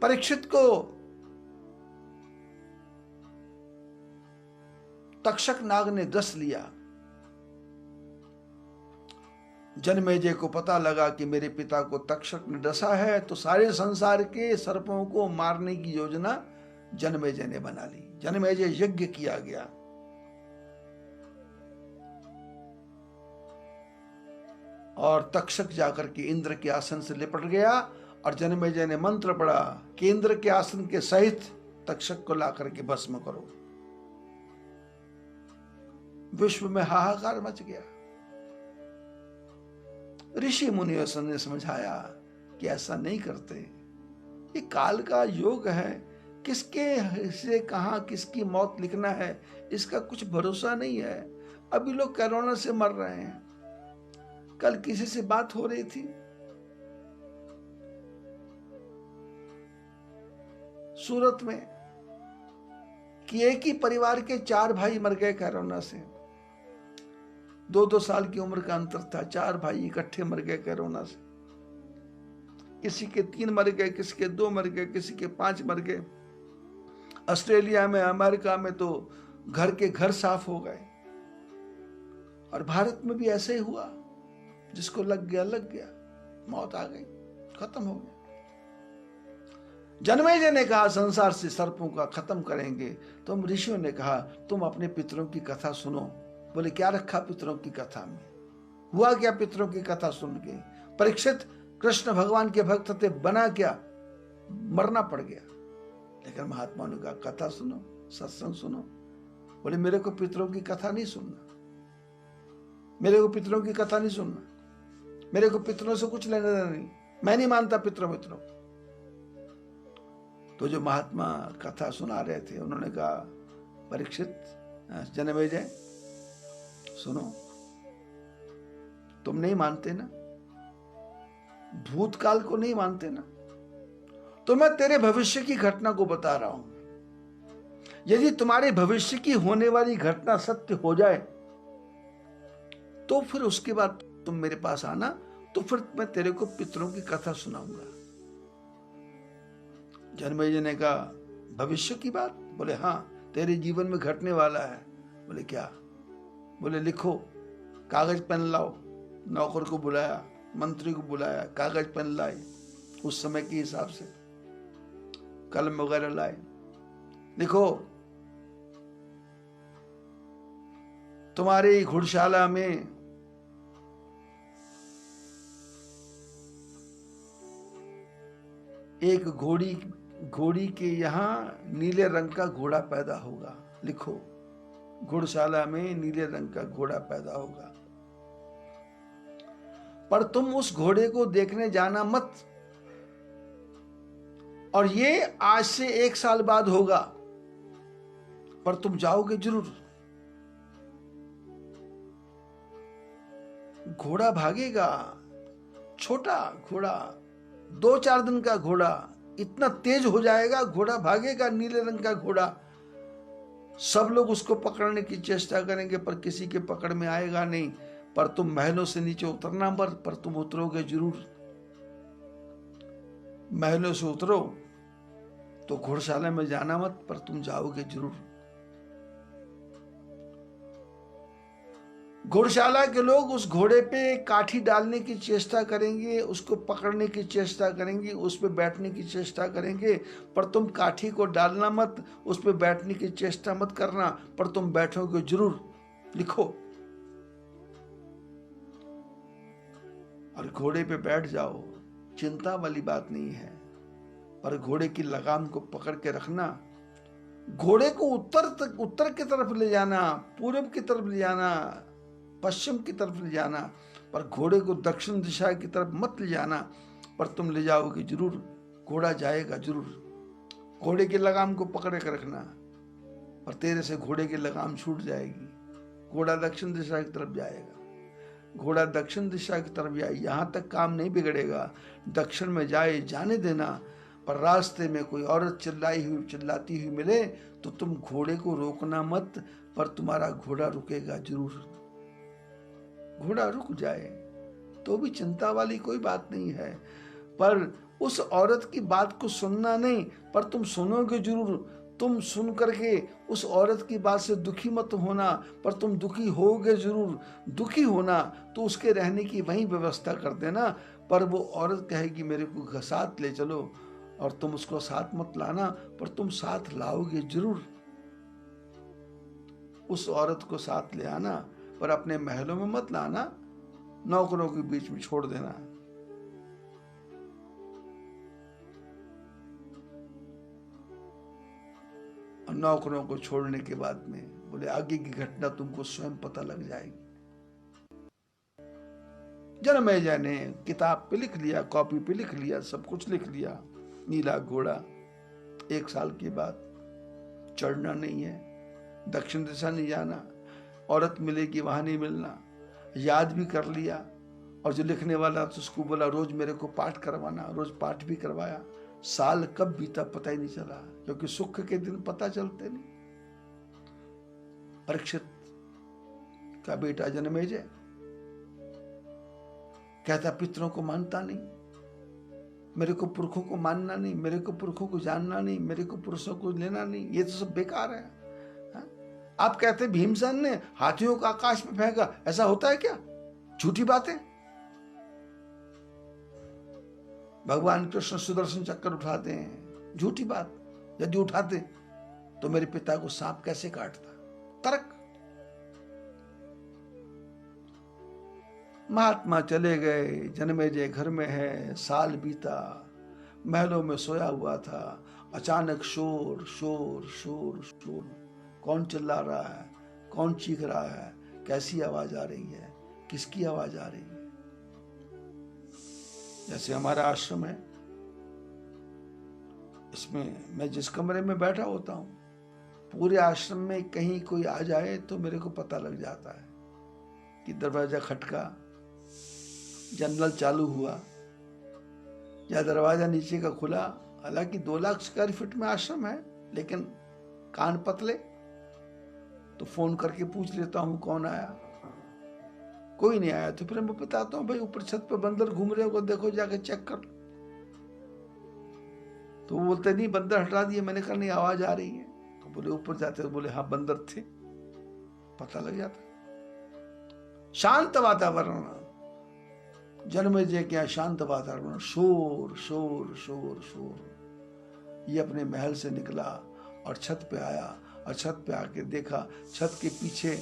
परीक्षित को तक्षक नाग ने डस लिया। जनमेजय को पता लगा कि मेरे पिता को तक्षक ने डसा है, तो सारे संसार के सर्पों को मारने की योजना जनमेजय ने बना ली। जनमेजय यज्ञ किया गया। और तक्षक जाकर के इंद्र के आसन से लिपट गया और जनमेजय ने मंत्र पढ़ा कि इंद्र के आसन के सहित तक्षक को लाकर के भस्म करो। विश्व में हाहाकार मच गया। ऋषि मुनियों ने समझाया कि ऐसा नहीं करते, ये काल का योग है, किसके से कहां किसकी मौत लिखना है इसका कुछ भरोसा नहीं है। अभी लोग कोरोना से मर रहे हैं। कल किसी से बात हो रही थी, सूरत में, कि एक ही परिवार के 4 भाई मर गए कोरोना से। 2-2 साल की उम्र का अंतर था, 4 भाई इकट्ठे मर गए कोरोना से। किसी के 3 मर गए, किसी के 2 मर गए, किसी के 5 मर गए। ऑस्ट्रेलिया में, अमेरिका में तो घर के घर साफ हो गए। और भारत में भी ऐसे ही हुआ, जिसको लग गया, मौत आ गई, खत्म हो गया। जनमेजय ने कहा संसार से सर्पों का खत्म करेंगे। तो ऋषियों ने कहा तुम अपने पितरों की कथा सुनो। बोले क्या रखा पितरों की कथा में? हुआ क्या पितरों की कथा सुन के? परीक्षित कृष्ण भगवान के भक्त थे, बना क्या? मरना पड़ गया। लेकिन महात्मा ने कहा कथा सुनो, सत्संग सुनो। बोले मेरे को पितरों की कथा नहीं सुनना, मेरे को पितरों की कथा नहीं सुनना, मेरे को पितरों से कुछ लेना देना नहीं, मैं नहीं मानता पितरों। तो जो महात्मा कथा सुना रहे थे उन्होंने कहा परीक्षित, जनमेजय सुनो, तुम नहीं मानते ना, भूतकाल को नहीं मानते ना, तो मैं तेरे भविष्य की घटना को बता रहा हूं। यदि तुम्हारे भविष्य की होने वाली घटना सत्य हो जाए तो फिर उसके बाद तुम मेरे पास आना, तो फिर मैं तेरे को पितरों की कथा सुनाऊंगा। जनमेजय ने कहा भविष्य की बात? बोले हाँ, तेरे जीवन में घटने वाला है। बोले क्या? बोले लिखो, कागज पेन लाओ। नौकर को बुलाया, मंत्री को बुलाया, कागज पेन लाए, उस समय के हिसाब से कलम वगैरह लाए। लिखो, तुम्हारी घुड़शाला में एक घोड़ी के यहां नीले रंग का घोड़ा पैदा होगा। लिखो, घुड़शाला में नीले रंग का घोड़ा पैदा होगा, पर तुम उस घोड़े को देखने जाना मत। और ये आज से 1 साल बाद होगा, पर तुम जाओगे जरूर। घोड़ा भागेगा, छोटा घोड़ा, 2-4 दिन का घोड़ा, इतना तेज हो जाएगा, घोड़ा भागेगा, नीले रंग का घोड़ा। सब लोग उसको पकड़ने की चेष्टा करेंगे पर किसी के पकड़ में आएगा नहीं। पर तुम महलों से नीचे उतरना मत, पर तुम उतरोगे जरूर। महलों से उतरो तो घोड़शाला में जाना मत, पर तुम जाओगे जरूर। घोड़शाला के लोग उस घोड़े पे काठी डालने की चेष्टा करेंगे, उसको पकड़ने की चेष्टा करेंगे, उस पे बैठने की चेष्टा करेंगे, पर तुम काठी को डालना मत, उस पे बैठने की चेष्टा मत करना, पर तुम बैठोगे जरूर। लिखो, और घोड़े पे बैठ जाओ, चिंता वाली बात नहीं है। पर घोड़े की लगाम को पकड़ के रखना। घोड़े को उत्तर की तरफ ले जाना, पूर्व की तरफ ले जाना, पश्चिम की तरफ ले जाना, पर घोड़े को दक्षिण दिशा की तरफ मत ले जाना, पर तुम ले जाओगे जरूर। घोड़ा जाएगा जरूर। घोड़े की लगाम को पकड़ के रखना, पर तेरे से घोड़े की लगाम छूट जाएगी। घोड़ा दक्षिण दिशा की तरफ जाएगा। घोड़ा दक्षिण दिशा की तरफ जाए, यहां तक काम नहीं बिगड़ेगा। दक्षिण में जाए, जाने देना, पर रास्ते में कोई औरत चिल्लाती हुई मिले तो तुम घोड़े को रोकना मत, पर तुम्हारा घोड़ा रुकेगा जरूर। घोड़ा रुक जाए तो भी चिंता वाली कोई बात नहीं है, पर उस औरत की बात को सुनना नहीं, पर तुम सुनोगे जरूर। तुम सुन करके उस औरत की बात से दुखी मत होना, पर तुम दुखी होगे जरूर। दुखी होना तो उसके रहने की वही व्यवस्था कर देना, पर वो औरत कहेगी मेरे को साथ ले चलो, और तुम उसको साथ मत लाना, पर तुम साथ लाओगे जरूर। उस औरत को साथ ले आना, पर अपने महलों में मत लाना, नौकरों के बीच में छोड़ देना। और नौकरों को छोड़ने के बाद में बोले आगे की घटना तुमको स्वयं पता लग जाएगी। जनमेजय ने किताब पे लिख लिया, कॉपी पे लिख लिया, सब कुछ लिख लिया। नीला घोड़ा 1 साल के बाद चढ़ना नहीं है, दक्षिण दिशा नहीं जाना, औरत मिलेगी वहां नहीं मिलना, याद भी कर लिया। और जो लिखने वाला तो उसको बोला रोज मेरे को पाठ करवाना, रोज पाठ भी करवाया। साल कब बीता पता ही नहीं चला, क्योंकि सुख के दिन पता चलते नहीं। परीक्षित का बेटा जनमेजय कहता पितरों को मानता नहीं, मेरे को पुरखों को मानना नहीं, मेरे को पुरखों को जानना नहीं, मेरे को पुरुषों को लेना नहीं, ये तो सब बेकार है। आप कहते भीमसेन ने हाथियों को आकाश में फेंका, ऐसा होता है क्या? झूठी बातें। भगवान कृष्ण सुदर्शन चक्र उठाते हैं, झूठी बात। यदि उठाते तो मेरे पिता को सांप कैसे काटता? तर्क। महात्मा चले गए, जनमेजय घर में है। साल बीता, महलों में सोया हुआ था। अचानक शोर शोर शोर शोर। कौन चिल्ला रहा है, कौन चीख रहा है, कैसी आवाज आ रही है, किसकी आवाज आ रही है? जैसे हमारा आश्रम है, इसमें मैं जिस कमरे में बैठा होता हूं, पूरे आश्रम में कहीं कोई आ जाए तो मेरे को पता लग जाता है कि दरवाजा खटका, जनरल चालू हुआ, या दरवाजा नीचे का खुला। हालांकि 2 लाख स्क्वायर फीट में आश्रम है, लेकिन कान पतले, तो फोन करके पूछ लेता हूं कौन आया। कोई नहीं आया तो फिर मैं बताता हूं भाई ऊपर छत पे बंदर घूम रहे हो, देखो जाके चेक कर। तो वो बोलते नहीं बंदर हटा दिए। मैंने कहा नहीं आवाज आ रही है। तो बोले ऊपर जाते तो बोले हाँ बंदर थे, पता लग जाता। शांत वातावरण, जनमेजय के यहाँ शांत वातावरण, शोर शोर शोर शोर। ये अपने महल से निकला और छत पे आया, और छत पे आके देखा छत के पीछे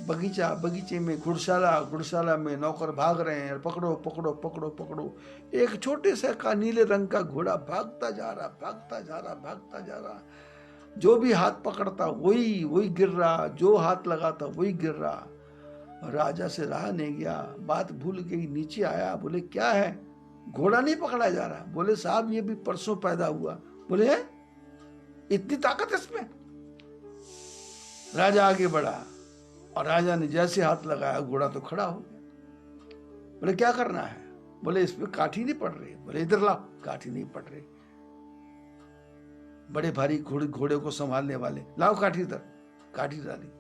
बगीचा, बगीचे में घुड़शाला, घुड़शाला में नौकर भाग रहे हैं, पकड़ो पकड़ो पकड़ो पकड़ो। एक छोटे से का नीले रंग का घोड़ा भागता जा रहा, भागता जा रहा, भागता जा रहा। जो भी हाथ पकड़ता वही वही गिर रहा, जो हाथ लगाता वही गिर रहा। राजा से रहा नहीं गया, बात भूल गई, नीचे आया। बोले क्या है, घोड़ा नहीं पकड़ा जा रहा? बोले साहब ये भी परसों पैदा हुआ। बोले है? इतनी ताकत इसमें? राजा आगे बढ़ा, और राजा ने जैसे हाथ लगाया घोड़ा तो खड़ा हो गया। बोले क्या करना है? बोले इसमें काठी नहीं पड़ रही। बोले इधर लाओ, काठी नहीं पड़ रही। बड़े भारी घोड़े को संभालने वाले, लाओ काठी। इधर काठी डाली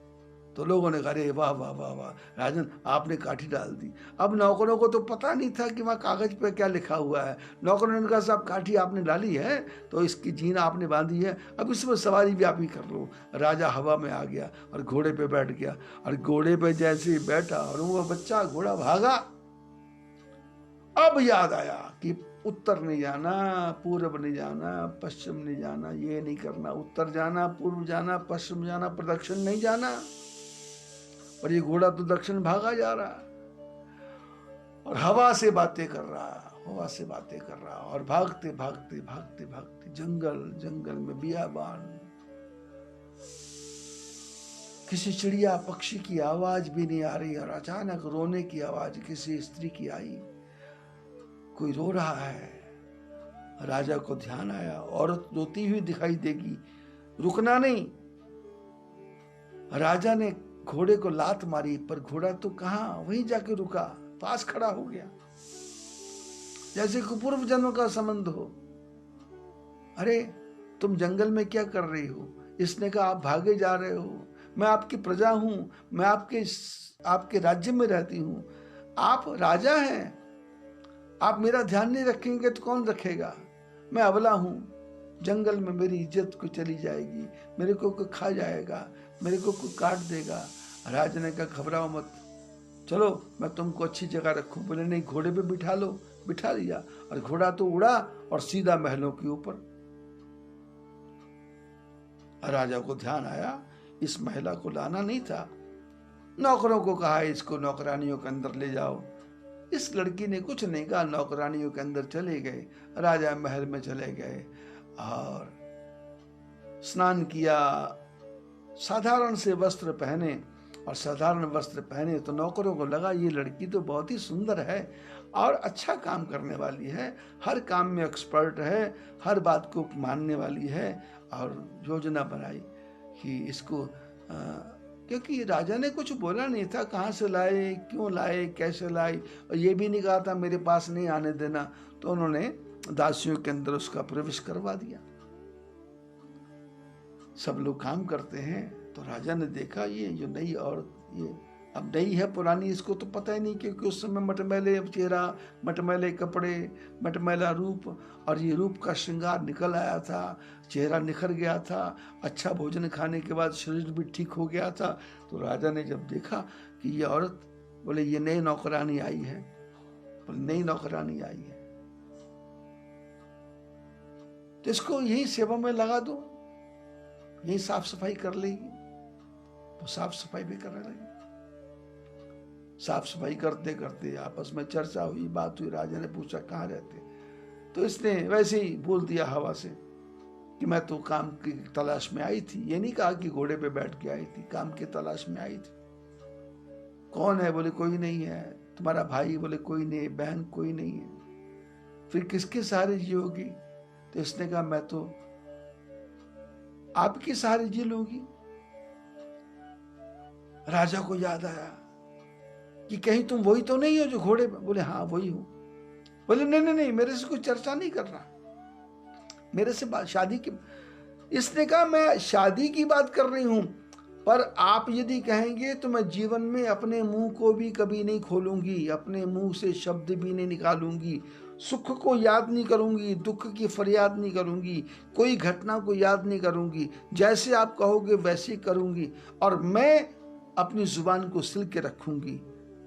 तो लोगों ने कहा अरे वाह वाह वाह वाह राजन, आपने काठी डाल दी। अब नौकरों को तो पता नहीं था कि वहाँ कागज पे क्या लिखा हुआ है। नौकरों ने कहा साहब काठी आपने डाली है तो इसकी जीन आपने बांधी है, अब इसमें सवारी भी आप ही कर लो। राजा हवा में आ गया और घोड़े पे बैठ गया, और घोड़े पे जैसे ही बैठा और वो बच्चा घोड़ा भागा। अब याद आया कि उत्तर नहीं जाना, पूर्व नहीं जाना, पश्चिम नहीं जाना, ये नहीं करना। उत्तर जाना, पूर्व जाना, पश्चिम जाना, पर दक्षिण नहीं जाना। पर ये घोड़ा तो दक्षिण भागा जा रहा, और हवा से बातें कर रहा, हवा से बातें कर रहा, और भागते भागते भागते भागते जंगल, जंगल में बियाबान, किसी चिड़िया पक्षी की आवाज भी नहीं आ रही। और अचानक रोने की आवाज किसी स्त्री की आई, कोई रो रहा है। राजा को ध्यान आया औरत रोती हुई दिखाई देगी, रुकना नहीं। राजा ने घोड़े को लात मारी, पर घोड़ा तो कहां, वहीं जाके रुका, पास खड़ा हो गया, जैसे कि पूर्व जन्म का संबंध हो। अरे तुम जंगल में क्या कर रही हो? इसने कहा आप भागे जा रहे हो, मैं आपकी प्रजा हूं, मैं आपके राज्य में रहती हूं, आप राजा हैं। आप मेरा ध्यान नहीं रखेंगे तो कौन रखेगा? मैं अबला हूं, जंगल में मेरी इज्जत को चली जाएगी, मेरे को कोई खा जाएगा, मेरे को कोई काट देगा। राजा ने कहा घबराओ मत, चलो मैं तुमको अच्छी जगह रखूं। बोले नहीं, घोड़े पे बिठा लो। बिठा लिया और घोड़ा तो उड़ा और सीधा महलों के ऊपर। राजा को ध्यान आया इस महिला को लाना नहीं था। नौकरों को कहा इसको नौकरानियों के अंदर ले जाओ। इस लड़की ने कुछ नहीं कहा, नौकरानियों के अंदर चले गए। राजा महल में चले गए और स्नान किया, साधारण से वस्त्र पहने। और साधारण वस्त्र पहने तो नौकरों को लगा ये लड़की तो बहुत ही सुंदर है और अच्छा काम करने वाली है, हर काम में एक्सपर्ट है, हर बात को मानने वाली है। और योजना बनाई कि इसको क्योंकि राजा ने कुछ बोला नहीं था, कहाँ से लाए, क्यों लाए, कैसे लाए, और ये भी नहीं कहा था मेरे पास नहीं आने देना। तो उन्होंने दासियों के अंदर उसका प्रवेश करवा दिया। सब लोग काम करते हैं तो राजा ने देखा ये जो नई औरत, ये अब नई है पुरानी इसको तो पता ही नहीं, क्योंकि उस समय मटमैले चेहरा, मटमैले कपड़े, मटमैला रूप, और ये रूप का श्रृंगार निकल आया था, चेहरा निखर गया था, अच्छा भोजन खाने के बाद शरीर भी ठीक हो गया था। तो राजा ने जब देखा कि ये औरत, बोले ये नई नौकरानी आई है, बोले नई नौकरानी आई है तो इसको यही सेवा में लगा दो, यही साफ सफाई कर लेगी। वो साफ सफाई भी करने लगी। साफ सफाई करते करते आपस में चर्चा हुई, बात हुई। राजा ने पूछा कहाँ रहते, तो इसने वैसे ही बोल दिया हवा से कि मैं तो काम की तलाश में आई थी। ये नहीं कहा कि घोड़े पे बैठ के आई थी, काम की तलाश में आई थी। कौन है? बोले कोई नहीं है। तुम्हारा भाई? बोले कोई नहीं। बहन? कोई नहीं है। फिर किसके सहारे जियोगी? तो इसने कहा मैं तो आपके सहारे जी लूंगी। राजा को याद आया कि कहीं तुम वही तो नहीं हो जो घोड़े पे? बोले हाँ वही हूं। बोले नहीं नहीं नहीं, मेरे से कोई चर्चा नहीं करना, मेरे से बात शादी की। इसने कहा मैं शादी की बात कर रही हूं, पर आप यदि कहेंगे तो मैं जीवन में अपने मुंह को भी कभी नहीं खोलूंगी, अपने मुंह से शब्द भी नहीं निकालूंगी, सुख को याद नहीं करूंगी, दुख की फरियाद नहीं करूंगी, कोई घटना को याद नहीं करूंगी, जैसे आप कहोगे वैसे ही करूंगी। और मैं अपनी जुबान को सिल के रखूंगी,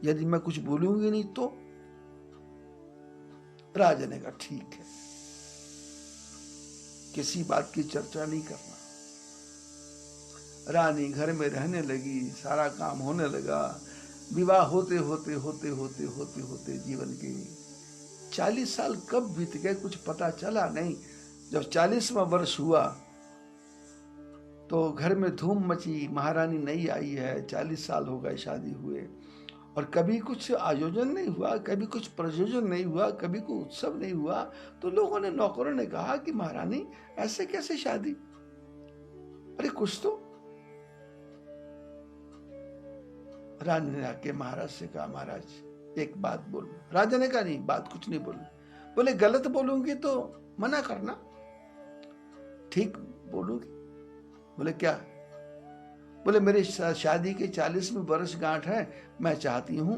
यदि मैं कुछ बोलूंगी नहीं तो। राजा ने कहा ठीक है, किसी बात की चर्चा नहीं करना। रानी घर में रहने लगी, सारा काम होने लगा। विवाह होते होते होते होते होते होते जीवन के 40 साल कब बीत गए कुछ पता चला नहीं। जब 40वां वर्ष हुआ तो घर में धूम मची, महारानी नई आई है, 40 साल हो गए शादी हुए, और कभी कुछ आयोजन नहीं हुआ, कभी कुछ प्रयोजन नहीं हुआ, कभी कोई उत्सव नहीं हुआ। तो लोगों ने, नौकरों ने कहा कि महारानी ऐसे कैसे शादी, अरे कुछ तो। रानी ने आके महाराज से कहा महाराज एक बात बोलूं। राजा ने कहा नहीं, बात कुछ नहीं बोलूं। बोले गलत बोलूंगी तो मना करना, ठीक बोलूंगी। बोले क्या? बोले मेरी शादी के 40वीं वर्षगांठ है, मैं चाहती हूं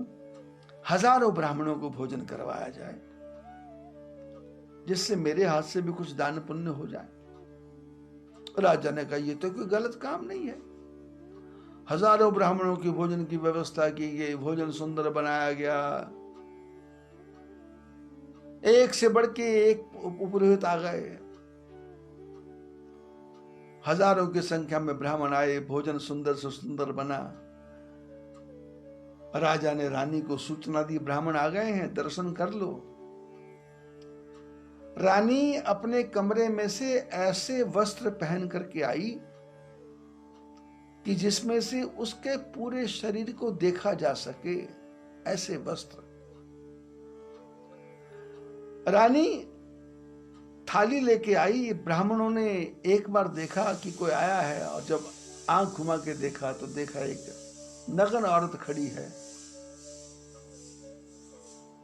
हजारों ब्राह्मणों को भोजन करवाया जाए, जिससे मेरे हाथ से भी कुछ दान पुण्य हो जाए। राजा ने कहा ये तो कोई गलत काम नहीं है। हजारों ब्राह्मणों की भोजन की व्यवस्था की गई, भोजन सुंदर बनाया गया, एक से बढ़ के एक पुरोहित आ गए, हजारों की संख्या में ब्राह्मण आए, भोजन सुंदर से सुंदर बना। राजा ने रानी को सूचना दी ब्राह्मण आ गए हैं, दर्शन कर लो। रानी अपने कमरे में से ऐसे वस्त्र पहन करके आई कि जिसमें से उसके पूरे शरीर को देखा जा सके, ऐसे वस्त्र। रानी थाली लेके आई, ब्राह्मणों ने एक बार देखा कि कोई आया है, और जब आंख घुमा के देखा तो देखा एक नग्न औरत खड़ी है,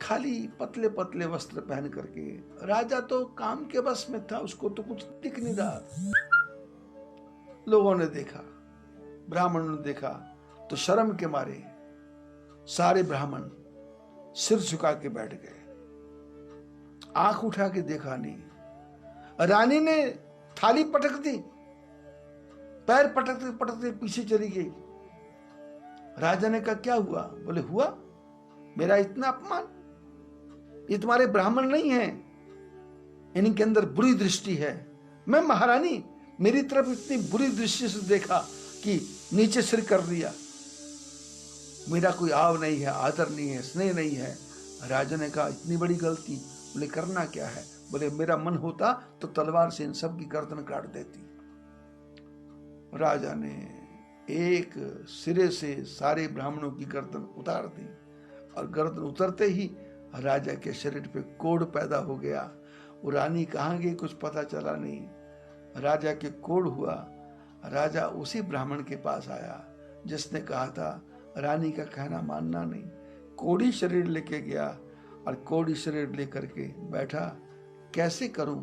खाली पतले पतले वस्त्र पहन करके। राजा तो काम के बस में था, उसको तो कुछ दिख नहीं रहा। लोगों ने देखा, ब्राह्मणों ने देखा, तो शर्म के मारे सारे ब्राह्मण सिर झुका के बैठ गए। आंख उठा के देखा नहीं। रानी ने थाली पटक दी, पैर पटकते पटकते पीछे चली गई। राजा ने कहा क्या हुआ? बोले हुआ मेरा इतना अपमान, ये तुम्हारे ब्राह्मण नहीं है, इनके अंदर बुरी दृष्टि है। मैं महारानी, मेरी तरफ इतनी बुरी दृष्टि से देखा कि नीचे सिर कर दिया। मेरा कोई आव नहीं है, आदर नहीं है, स्नेह नहीं है। राजा ने कहा इतनी बड़ी गलती? बोले करना क्या है? बोले मेरा मन होता तो तलवार से इन सब की गर्दन काट देती। राजा ने एक सिरे से सारे ब्राह्मणों की गर्दन उतार दी, और गर्दन उतरते ही राजा के शरीर पे कोढ़ पैदा हो गया। वो रानी कहाँ गई कुछ पता चला नहीं। राजा के कोढ़ हुआ। राजा उसी ब्राह्मण के पास आया जिसने कहा था रानी का कहना मानना नहीं। कोढ़ी शरीर लेके गया और कोढ़ी शरीर लेकर के बैठा। कैसे करूं?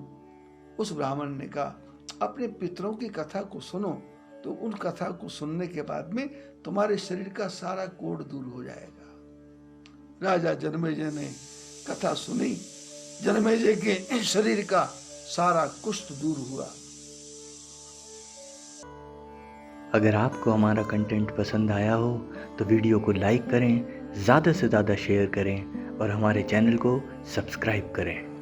उस ब्राह्मण ने कहा अपने पितरों की कथा को सुनो, तो उन कथा को सुनने के बाद में तुम्हारे शरीर का सारा कोढ़ दूर हो जाएगा। राजा जनमेजय ने कथा सुनी। जनमेजय के शरीर का सारा कुष्ठ दूर हुआ। अगर आपको हमारा कंटेंट पसंद आया हो तो वीडियो को लाइक करें, ज़्यादा से ज़्यादा शेयर करें और हमारे चैनल को सब्सक्राइब करें।